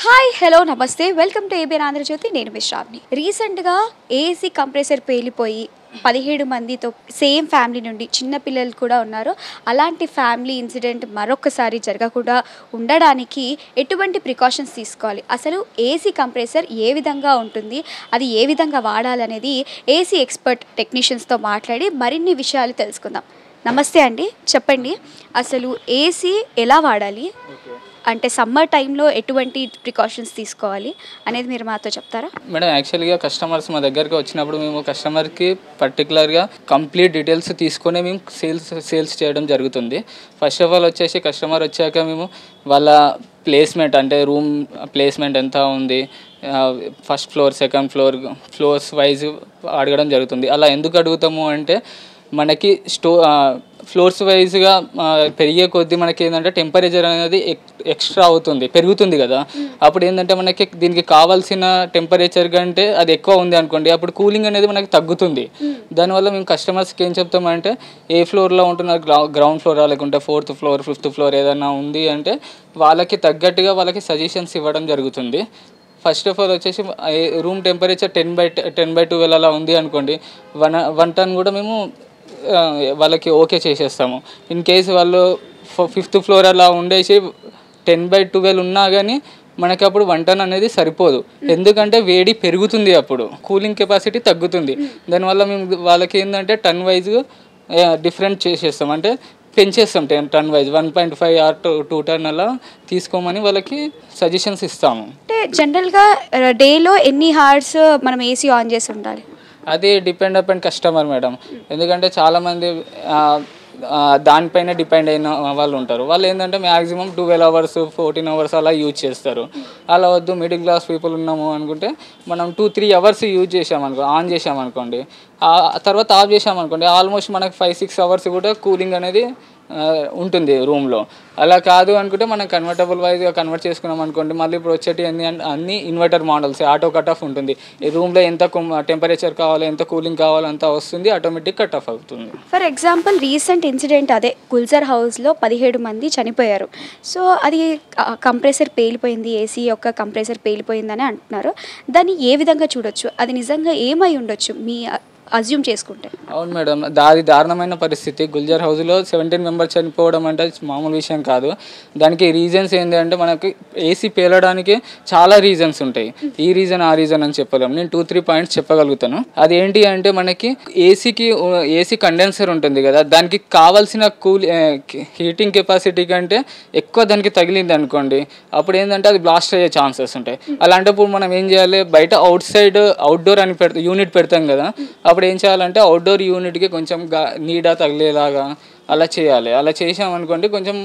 Hi hello నమస్తే welcome to ABN Andhra Jyothi. నేను మీ శ్రావణి. రీసెంట్గా ఏసీ కంప్రెసర్ పేలిపోయి 17 మందితో సేమ్ ఫ్యామిలీ నుండి చిన్న పిల్లలు కూడా ఉన్నారు. అలాంటి ఫ్యామిలీ ఇన్సిడెంట్ మరొకసారి జరగకుండా ఉండడానికి ఎటువంటి ప్రికాషన్స్ తీసుకోవాలి, అసలు ఏసీ కంప్రెసర్ ఏ విధంగా ఉంటుంది, అది ఏ విధంగా వాడాలనేది ఏసీ ఎక్స్పర్ట్ టెక్నీషియన్స్తో మాట్లాడి మరిన్ని విషయాలు తెలుసుకుందాం. నమస్తే అండి, చెప్పండి అసలు ఏసీ ఎలా వాడాలి, అంటే సమ్మర్ టైంలో ఎటువంటి ప్రికాషన్స్ తీసుకోవాలి అనేది మీరు మాతో చెప్తారా? మేడం, యాక్చువల్గా కస్టమర్స్ మా దగ్గరికి వచ్చినప్పుడు మేము కస్టమర్కి పర్టికులర్గా కంప్లీట్ డీటెయిల్స్ తీసుకొని మేము సేల్స్ చేయడం జరుగుతుంది. ఫస్ట్ ఆఫ్ ఆల్ వచ్చేసి కస్టమర్ వచ్చాక మేము వాళ్ళ ప్లేస్మెంట్, అంటే రూమ్ ప్లేస్మెంట్ ఎంత ఉంది, first floor second floors wise అడగడం జరుగుతుంది. అలా ఎందుకు అడుగుతాము అంటే మనకి ఫ్లోర్స్ వైజ్గా పెరిగే కొద్దీ మనకి ఏంటంటే టెంపరేచర్ అనేది ఎక్స్ట్రా పెరుగుతుంది కదా. అప్పుడు ఏంటంటే మనకి దీనికి కావాల్సిన టెంపరేచర్ కంటే అది ఎక్కువ ఉంది అనుకోండి, అప్పుడు కూలింగ్ అనేది మనకి తగ్గుతుంది. దానివల్ల మేము కస్టమర్స్కి ఏం చెప్తామంటే ఏ ఫ్లోర్లో ఉంటున్నారు, గ్రౌండ్ ఫ్లోర్ లేకుంటే 4th ఫ్లోర్ 5th ఫ్లోర్ ఏదైనా ఉంది అంటే వాళ్ళకి తగ్గట్టుగా వాళ్ళకి సజెషన్స్ ఇవ్వడం జరుగుతుంది. ఫస్ట్ ఆఫ్ ఆల్ వచ్చేసి రూమ్ టెంపరేచర్ 10/12 అలా ఉంది అనుకోండి, 1 ton కూడా మేము వాళ్ళకి ఓకే చేసేస్తాము. ఇన్ కేసు వాళ్ళు 5th ఫ్లోర్ అలా ఉండేసి 10/12 ఉన్నా కానీ మనకి అప్పుడు 1 ton అనేది సరిపోదు. ఎందుకంటే వేడి పెరుగుతుంది, అప్పుడు కూలింగ్ కెపాసిటీ తగ్గుతుంది. దానివల్ల మేము వాళ్ళకి ఏంటంటే టన్ వైజ్గా డిఫరెంట్ చేసేస్తాం, అంటే పెంచేస్తాం 10 ton వైజ్ 1.5 or 2 ton అలా తీసుకోమని వాళ్ళకి సజెషన్స్ ఇస్తాము. అంటే జనరల్గా డేలో ఎన్ని అవర్స్ మనం ఏసీ ఆన్ చేసి ఉండాలి? అది డిపెండ్ అపాన్ కస్టమర్ మేడం. ఎందుకంటే చాలామంది దానిపైన డిపెండ్ అయిన వాళ్ళు ఉంటారు. వాళ్ళు ఏంటంటే మ్యాక్సిమం 12 hours 14 hours అలా యూజ్ చేస్తారు. అలా వద్దు, మిడిల్ క్లాస్ పీపుల్ ఉన్నాము అనుకుంటే మనం 2-3 hours యూజ్ ఆన్ చేసామనుకోండి, తర్వాత ఆఫ్ చేసామనుకోండి, ఆల్మోస్ట్ మనకు 5-6 hours కూడా కూలింగ్ అనేది ఉంటుంది రూమ్లో. అలా కాదు అనుకుంటే మనం కన్వర్టబుల్ వైజ్గా కన్వర్ట్ చేసుకున్నాం అనుకోండి, మళ్ళీ ఇప్పుడు వచ్చేటి అన్ని inverter models, auto cut off ఉంటుంది. ఈ రూమ్లో ఎంత టెంపరేచర్ కావాలో ఎంత కూలింగ్ కావాలో అంత వస్తుంది, ఆటోమేటిక్ కట్ ఆఫ్ అవుతుంది. ఫర్ ఎగ్జాంపుల్ రీసెంట్ ఇన్సిడెంట్ అదే గుల్జర్ హౌస్లో 17 మంది చనిపోయారు. సో అది కంప్రెసర్ పేలిపోయింది, ఏసీ యొక్క కంప్రెసర్ పేలిపోయిందని అంటున్నారు. దాన్ని ఏ విధంగా చూడొచ్చు, అది నిజంగా ఏమై ఉండొచ్చు మీ అజ్యూమ్ చేసుకుంటే? అవును మేడం, అది దారుణమైన పరిస్థితి. గుల్జర్ హౌస్లో 17 members చనిపోవడం అంటే మామూలు విషయం కాదు. దానికి రీజన్స్ ఏంటి అంటే మనకి ఏసీ పేలడానికి చాలా రీజన్స్ ఉంటాయి. ఈ రీజన్ ఆ రీజన్ అని చెప్పలేము. నేను 2-3 points చెప్పగలుగుతాను. అది ఏంటి అంటే మనకి ఏసీ కండెన్సర్ ఉంటుంది కదా, దానికి కావాల్సిన హీటింగ్ కెపాసిటీ కంటే ఎక్కువ దానికి తగిలింది అనుకోండి, అప్పుడు ఏంటంటే అది బ్లాస్ట్ అయ్యే ఛాన్సెస్ ఉంటాయి. అలాంటప్పుడు మనం ఏం చేయాలి, బయట అవుట్డోర్ అని యూనిట్ పెడతాం కదా, అప్పుడు ఏం చేయాలంటే అవుట్డోర్ యూనిట్కి కొంచెం నీడ తగిలేలాగా అలా చేయాలి. అలా చేసామనుకోండి కొంచెం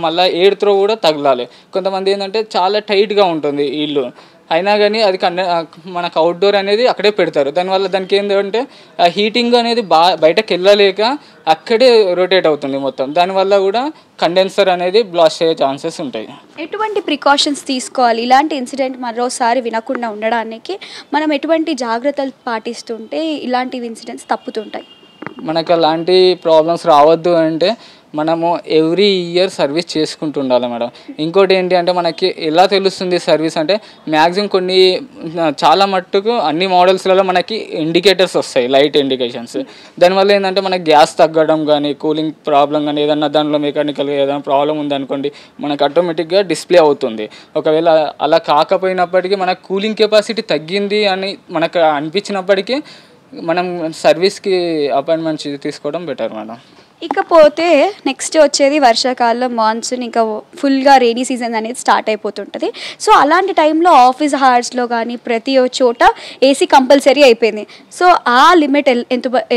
మళ్ళీ ఎయిర్ త్రో కూడా తగలాలి. కొంతమంది ఏంటంటే చాలా టైట్గా ఉంటుంది ఇల్లు, అయినా కానీ అది మనకు అవుట్డోర్ అనేది అక్కడే పెడతారు. దానివల్ల దానికి ఏంటంటే ఆ హీటింగ్ అనేది బయటకు వెళ్ళలేక అక్కడే రొటేట్ అవుతుంది మొత్తం. దానివల్ల కూడా కండెన్సర్ అనేది బ్లాస్ట్ అయ్యే ఛాన్సెస్ ఉంటాయి. ఎటువంటి ప్రికాషన్స్ తీసుకోవాలి, ఇలాంటి ఇన్సిడెంట్ మరోసారి వినకుండా ఉండడానికి మనం ఎటువంటి జాగ్రత్తలు పాటిస్తుంటే ఇలాంటి ఇన్సిడెంట్స్ తప్పుతుంటాయి? మనకు అలాంటి ప్రాబ్లమ్స్ రావద్దు అంటే మనము ఎవ్రీ ఇయర్ సర్వీస్ చేసుకుంటూ ఉండాలి మేడం. ఇంకోటి ఏంటి అంటే మనకి ఎలా తెలుస్తుంది సర్వీస్ అంటే మ్యాక్సిమం చాలా మట్టుకు అన్ని మోడల్స్లలో మనకి ఇండికేటర్స్ వస్తాయి, లైట్ ఇండికేషన్స్. దానివల్ల ఏంటంటే మనకి గ్యాస్ తగ్గడం కానీ కూలింగ్ ప్రాబ్లం కానీ ఏదన్నా దానిలో మెకానికల్గా ఏదైనా ప్రాబ్లం ఉందనుకోండి, మనకు ఆటోమేటిక్గా డిస్ప్లే అవుతుంది. ఒకవేళ అలా కాకపోయినప్పటికీ మనకు కూలింగ్ కెపాసిటీ తగ్గింది అని మనకు అనిపించినప్పటికీ మనం సర్వీస్కి అపాయింట్మెంట్ తీసుకోవడం బెటర్ మేడం. ఇకపోతే నెక్స్ట్ వచ్చేది వర్షాకాలం, మాన్సూన్, ఇంకా ఫుల్గా రెయినీ సీజన్ అనేది స్టార్ట్ అయిపోతుంటుంది. సో అలాంటి టైంలో ఆఫీస్ అవర్స్లో కానీ ప్రతి చోట ఏసీ కంపల్సరీ అయిపోయింది. సో ఆ లిమిట్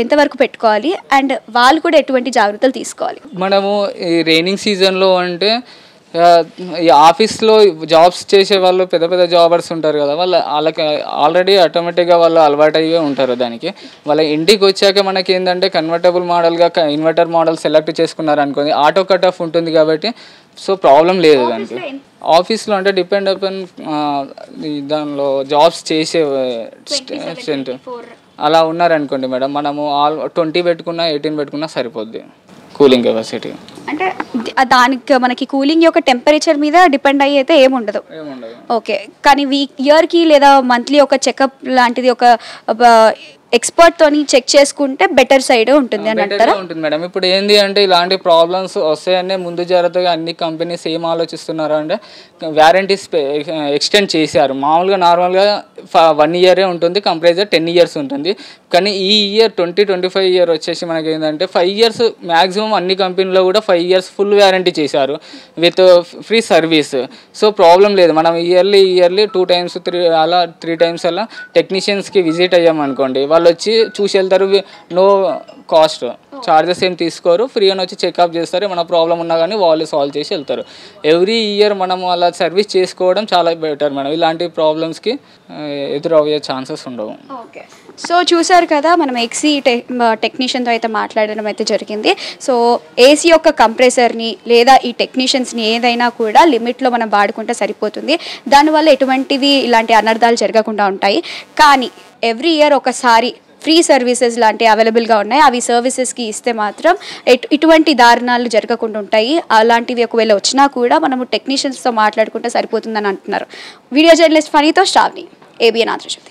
ఎంతవరకు పెట్టుకోవాలి అండ్ వాళ్ళు కూడా ఎటువంటి జాగ్రత్తలు తీసుకోవాలి? మనము ఈ రైనింగ్ సీజన్లో అంటే ఈ ఆఫీస్లో జాబ్స్ చేసే వాళ్ళు పెద్ద జాబర్స్ ఉంటారు కదా, వాళ్ళకి ఆల్రెడీ ఆటోమేటిక్గా వాళ్ళు అలవాటు అయ్యే ఉంటారు. దానికి వాళ్ళ ఇంటికి వచ్చాక మనకి ఏంటంటే కన్వర్టబుల్ మోడల్గా ఇన్వర్టర్ మోడల్ సెలెక్ట్ చేసుకున్నారు అనుకోండి, ఆటో కట్ ఆఫ్ ఉంటుంది కాబట్టి సో ప్రాబ్లం లేదు దానికి. ఆఫీస్లో అంటే డిపెండ్ అపాన్ దానిలో జాబ్స్ చేసే స్ట్రెంత్ అలా ఉన్నారనుకోండి మేడం, మనము 20 పెట్టుకున్నా 18 పెట్టుకున్నా సరిపోద్ది కూలింగ్ కెపాసిటీ. అంటే దానికి మనకి కూలింగ్ యొక్క టెంపరేచర్ మీద డిపెండ్ అయ్యి అయితే ఏముండదు. ఏముండదు. ఓకే, కానీ ఇయర్కి లేదా మంత్లీ ఒక చెకప్ లాంటిది ఒక ఎక్స్పర్ట్ తోని చెక్ చేసుకుంటే బెటర్ సైడ్ ఉంటుంది అని అంటారా? ఉంటుంది మేడం. ఇప్పుడు ఏంది అంటే ఇలాంటి ప్రాబ్లమ్స్ వస్తాయనే ముందు జాగ్రత్తగా అన్ని కంపెనీస్ ఏం ఆలోచిస్తున్నారు అంటే వ్యారంటీస్ ఎక్స్టెండ్ చేశారు. మామూలుగా నార్మల్గా 1 year ఉంటుంది, కంప్రెసర్ 10 years ఉంటుంది. కానీ ఈ ఇయర్ 2025 year వచ్చేసి మనకి ఏంటంటే 5 years మ్యాక్సిమం అన్ని కంపెనీలో కూడా 5 years ఫుల్ వ్యారంటీ చేశారు with free service. So problem లేదు. మనం ఇయర్లీ 2 times 3 times అలా టెక్నీషియన్స్కి విజిట్ అయ్యామనుకోండి, వాళ్ళు వచ్చి చూసి వెళ్తారు. నో కాస్ట్, చార్జెస్ ఏం తీసుకోరు, ఫ్రీ అని వచ్చి చెకప్ చేస్తారు. ఏమైనా ప్రాబ్లం ఉన్నా కానీ వాళ్ళు సాల్వ్ చేసి వెళ్తారు. ఎవ్రీ ఇయర్ మనం అలా సర్వీస్ చేసుకోవడం చాలా బెటర్ మేడం. ఇలాంటి ప్రాబ్లమ్స్కి ఎదురయ్యే ఛాన్సెస్ ఉండవు. ఓకే, సో చూసారు కదా, మనం ఎక్సీ టెక్నీషియన్తో అయితే మాట్లాడడం అయితే జరిగింది. సో ఏసీ యొక్క కంప్రెసర్ని లేదా ఈ టెక్నీషియన్స్ని ఏదైనా కూడా లిమిట్లో మనం వాడుకుంటే సరిపోతుంది. దానివల్ల ఎటువంటివి ఇలాంటి అనర్థాలు జరగకుండా ఉంటాయి. కానీ ఎవ్రీ ఇయర్ ఒకసారి ఫ్రీ సర్వీసెస్ లాంటివి అవైలబుల్గా ఉన్నాయి. అవి సర్వీసెస్కి ఇస్తే మాత్రం ఇటువంటి దారుణాలు జరగకుండా ఉంటాయి. అలాంటివి ఒకవేళ వచ్చినా కూడా మనము టెక్నీషియన్స్తో మాట్లాడుకుంటే సరిపోతుందని అంటున్నారు. వీడియో జర్నలిస్ట్ ఫనీతో శ్రావణి, ఏబిఎన్ ఆంధ్రజ్యోతి.